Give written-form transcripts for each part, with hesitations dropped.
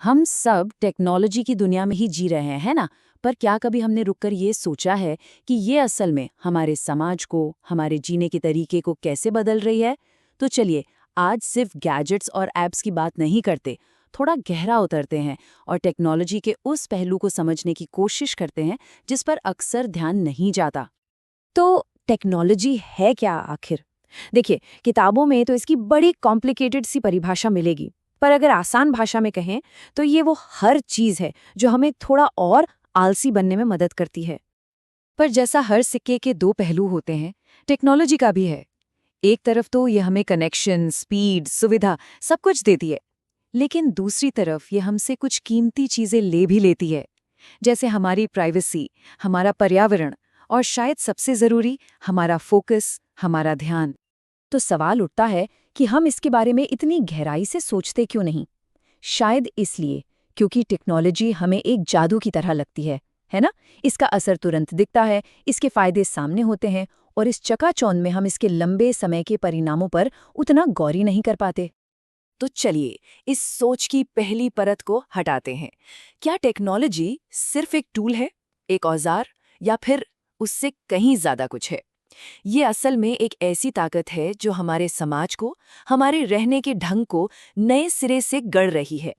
हम सब टेक्नोलॉजी की दुनिया में ही जी रहे हैं, है ना? पर क्या कभी हमने रुककर ये सोचा है कि ये असल में हमारे समाज को, हमारे जीने के तरीके को कैसे बदल रही है? तो चलिए, आज सिर्फ गैजेट्स और ऐप्स की बात नहीं करते, थोड़ा गहरा उतरते हैं और टेक्नोलॉजी के उस पहलू को समझने की कोशिश करते हैं जिस पर अक्सर ध्यान नहीं जाता। तो टेक्नोलॉजी है क्या आखिर? देखिए, किताबों में तो इसकी बड़ी कॉम्प्लिकेटेड सी परिभाषा मिलेगी, पर अगर आसान भाषा में कहें तो ये वो हर चीज है जो हमें थोड़ा और आलसी बनने में मदद करती है। पर जैसा हर सिक्के के दो पहलू होते हैं, टेक्नोलॉजी का भी है। एक तरफ तो ये हमें कनेक्शन, स्पीड, सुविधा सब कुछ देती है, लेकिन दूसरी तरफ ये हमसे कुछ कीमती चीजें ले भी लेती है, जैसे हमारी प्राइवेसी, हमारा पर्यावरण और शायद सबसे जरूरी हमारा फोकस, हमारा ध्यान। तो सवाल उठता है कि हम इसके बारे में इतनी गहराई से सोचते क्यों नहीं? शायद इसलिए क्योंकि टेक्नोलॉजी हमें एक जादू की तरह लगती है ना? इसका असर तुरंत दिखता है, इसके फायदे सामने होते हैं और इस चकाचौंध में हम इसके लंबे समय के परिणामों पर उतना गौर ही नहीं कर पाते। तो चलिए, इस सोच की पहली परत को हटाते हैं। क्या टेक्नोलॉजी सिर्फ एक टूल है, एक औजार, या फिर उससे कहीं ज्यादा कुछ है? ये असल में एक ऐसी ताकत है जो हमारे समाज को, हमारे रहने के ढंग को नए सिरे से गढ़ रही है।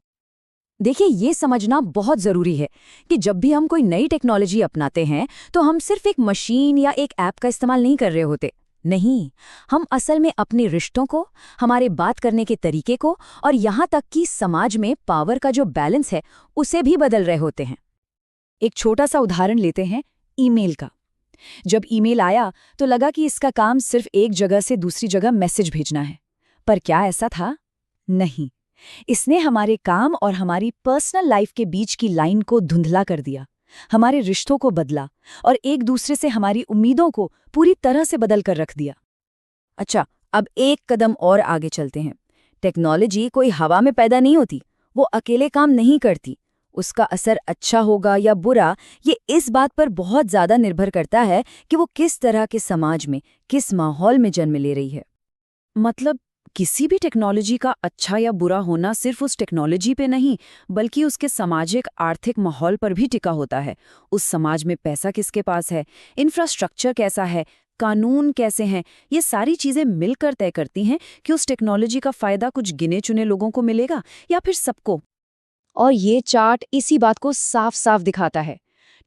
देखिए, ये समझना बहुत जरूरी है कि जब भी हम कोई नई टेक्नोलॉजी अपनाते हैं तो हम सिर्फ एक मशीन या एक ऐप का इस्तेमाल नहीं कर रहे होते। नहीं, हम असल में अपने रिश्तों को, हमारे बात करने के तरीके को और यहाँ तक कि समाज में पावर का जो बैलेंस है उसे भी बदल रहे होते हैं। एक छोटा सा उदाहरण लेते हैं, ईमेल का। जब ईमेल आया तो लगा कि इसका काम सिर्फ एक जगह से दूसरी जगह मैसेज भेजना है। पर क्या ऐसा था? नहीं। इसने हमारे काम और हमारी पर्सनल लाइफ के बीच की लाइन को धुंधला कर दिया, हमारे रिश्तों को बदला और एक दूसरे से हमारी उम्मीदों को पूरी तरह से बदल कर रख दिया। अच्छा, अब एक कदम और आगे चलते हैं। टेक्नोलॉजी कोई हवा में पैदा नहीं होती, वो अकेले काम नहीं करती। उसका असर अच्छा होगा या बुरा, ये इस बात पर बहुत ज्यादा निर्भर करता है कि वो किस तरह के समाज में, किस माहौल में जन्म ले रही है। मतलब किसी भी टेक्नोलॉजी का अच्छा या बुरा होना सिर्फ उस टेक्नोलॉजी पे नहीं, बल्कि उसके सामाजिक आर्थिक माहौल पर भी टिका होता है। उस समाज में पैसा किसके पास है, इंफ्रास्ट्रक्चर कैसा है, कानून कैसे हैं, ये सारी चीजें मिलकर तय करती हैं कि उस टेक्नोलॉजी का फायदा कुछ गिने चुने लोगों को मिलेगा या फिर सबको। और ये चार्ट इसी बात को साफ साफ दिखाता है।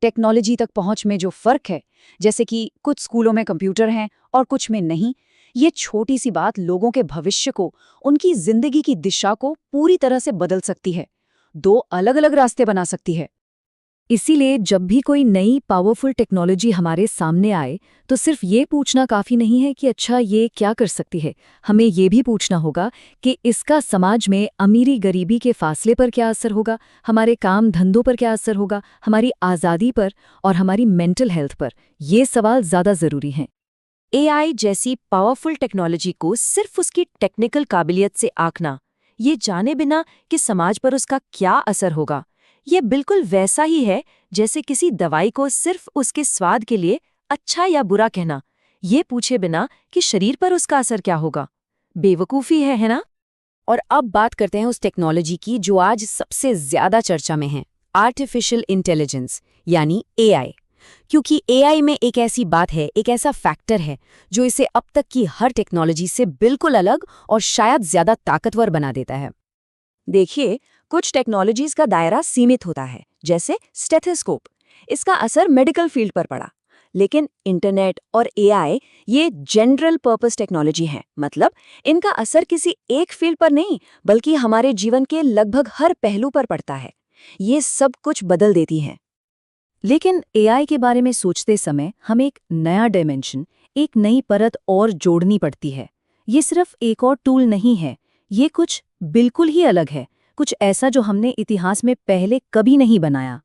टेक्नोलॉजी तक पहुंच में जो फर्क है, जैसे कि कुछ स्कूलों में कंप्यूटर हैं और कुछ में नहीं, ये छोटी सी बात लोगों के भविष्य को, उनकी जिंदगी की दिशा को पूरी तरह से बदल सकती है, दो अलग अलग रास्ते बना सकती है। इसीलिए जब भी कोई नई पावरफुल टेक्नोलॉजी हमारे सामने आए तो सिर्फ ये पूछना काफी नहीं है कि अच्छा ये क्या कर सकती है। हमें ये भी पूछना होगा कि इसका समाज में अमीरी गरीबी के फासले पर क्या असर होगा, हमारे काम धंधों पर क्या असर होगा, हमारी आज़ादी पर और हमारी मेंटल हेल्थ पर। ये सवाल ज़्यादा ज़रूरी हैं। एआई जैसी पावरफुल टेक्नोलॉजी को सिर्फ उसकी टेक्निकल काबिलियत से आंकना, ये जाने बिना कि समाज पर उसका क्या असर होगा, ये बिल्कुल वैसा ही है जैसे किसी दवाई को सिर्फ उसके स्वाद के लिए अच्छा या बुरा कहना, ये पूछे बिना कि शरीर पर उसका असर क्या होगा। बेवकूफ़ी है ना? और अब बात करते हैं उस टेक्नोलॉजी की जो आज सबसे ज़्यादा चर्चा में है, आर्टिफिशियल इंटेलिजेंस यानी एआई। क्योंकि एआई में एक ऐसी बात है, एक ऐसा फैक्टर है जो इसे अब तक की हर टेक्नोलॉजी से बिल्कुल अलग और शायद ज्यादा ताकतवर बना देता है। देखिए, कुछ टेक्नोलॉजीज का दायरा सीमित होता है, जैसे स्टेथोस्कोप। इसका असर मेडिकल फील्ड पर पड़ा। लेकिन इंटरनेट और एआई ये जनरल पर्पस टेक्नोलॉजी हैं, मतलब इनका असर किसी एक फील्ड पर नहीं बल्कि हमारे जीवन के लगभग हर पहलू पर पड़ता है। ये सब कुछ बदल देती हैं। लेकिन एआई के बारे में सोचते समय हमें एक नया डायमेंशन, एक नई परत और जोड़नी पड़ती है। ये सिर्फ एक और टूल नहीं है, ये कुछ बिल्कुल ही अलग है, कुछ ऐसा जो हमने इतिहास में पहले कभी नहीं बनाया।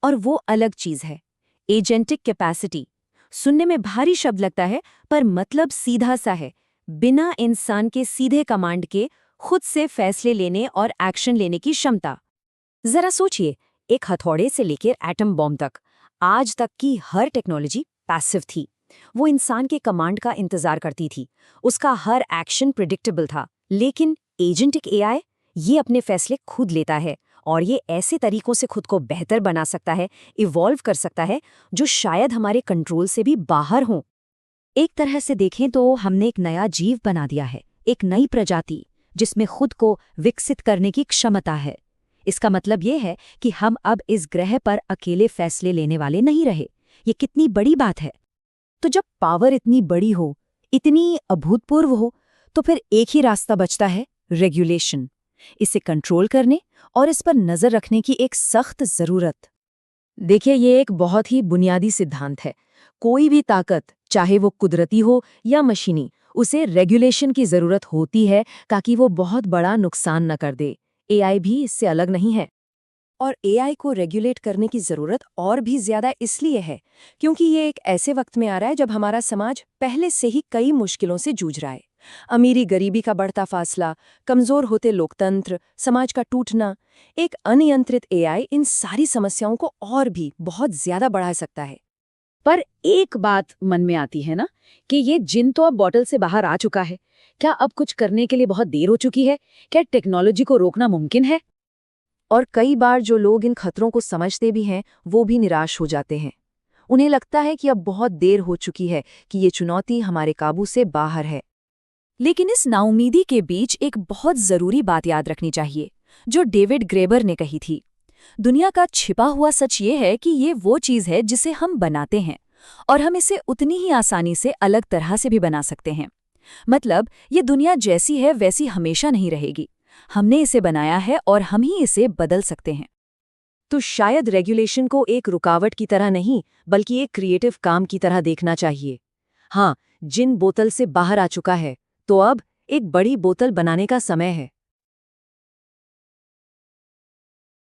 और वो अलग चीज़ है एजेंटिक कैपेसिटी। सुनने में भारी शब्द लगता है, पर मतलब सीधा सा है। बिना इंसान के सीधे कमांड के खुद से फैसले लेने और एक्शन लेने की क्षमता। जरा सोचिए, एक हथौड़े से लेकर एटम बॉम्ब तक आज तक की हर टेक्नोलॉजी पैसिव थी। वो इंसान के कमांड का इंतजार करती थी, उसका हर एक्शन प्रिडिक्टेबल था। लेकिन एजेंटिक एआई, ये अपने फैसले खुद लेता है और ये ऐसे तरीकों से खुद को बेहतर बना सकता है, इवॉल्व कर सकता है, जो शायद हमारे कंट्रोल से भी बाहर हों। एक तरह से देखें तो हमने एक नया जीव बना दिया है, एक नई प्रजाति, जिसमें खुद को विकसित करने की क्षमता है। इसका मतलब ये है कि हम अब इस ग्रह पर अकेले फैसले लेने वाले नहीं रहे। ये कितनी बड़ी बात है। तो जब पावर इतनी बड़ी हो, इतनी अभूतपूर्व हो, तो फिर एक ही रास्ता बचता है, रेगुलेशन। इसे कंट्रोल करने और इस पर नजर रखने की एक सख्त जरूरत। देखिए, ये एक बहुत ही बुनियादी सिद्धांत है। कोई भी ताकत, चाहे वो कुदरती हो या मशीनी, उसे रेगुलेशन की जरूरत होती है ताकि वो बहुत बड़ा नुकसान न कर दे। एआई भी इससे अलग नहीं है। और एआई को रेगुलेट करने की जरूरत और भी ज्यादा इसलिए है क्योंकि ये एक ऐसे वक्त में आ रहा है जब हमारा समाज पहले से ही कई मुश्किलों से जूझ रहा है। अमीरी गरीबी का बढ़ता फासला, कमजोर होते लोकतंत्र, समाज का टूटना। एक अनियंत्रित एआई इन सारी समस्याओं को और भी बहुत ज्यादा बढ़ा सकता है। पर एक बात मन में आती है ना, कि ये जिन तो अब बॉटल से बाहर आ चुका है, क्या अब कुछ करने के लिए बहुत देर हो चुकी है? क्या टेक्नोलॉजी को रोकना मुमकिन है? और कई बार जो लोग इन खतरों को समझते भी हैं, वो भी निराश हो जाते हैं। उन्हें लगता है कि अब बहुत देर हो चुकी है, कि ये चुनौती हमारे काबू से बाहर है। लेकिन इस नाउमीदी के बीच एक बहुत जरूरी बात याद रखनी चाहिए, जो डेविड ग्रेबर ने कही थी। दुनिया का छिपा हुआ सच ये है कि ये वो चीज है जिसे हम बनाते हैं, और हम इसे उतनी ही आसानी से अलग तरह से भी बना सकते हैं। मतलब, ये दुनिया जैसी है वैसी हमेशा नहीं रहेगी। हमने इसे बनाया है और हम ही इसे बदल सकते हैं। तो शायद रेगुलेशन को एक रुकावट की तरह नहीं, बल्कि एक क्रिएटिव काम की तरह देखना चाहिए। हाँ, जिन बोतल से बाहर आ चुका है, तो अब एक बड़ी बोतल बनाने का समय है।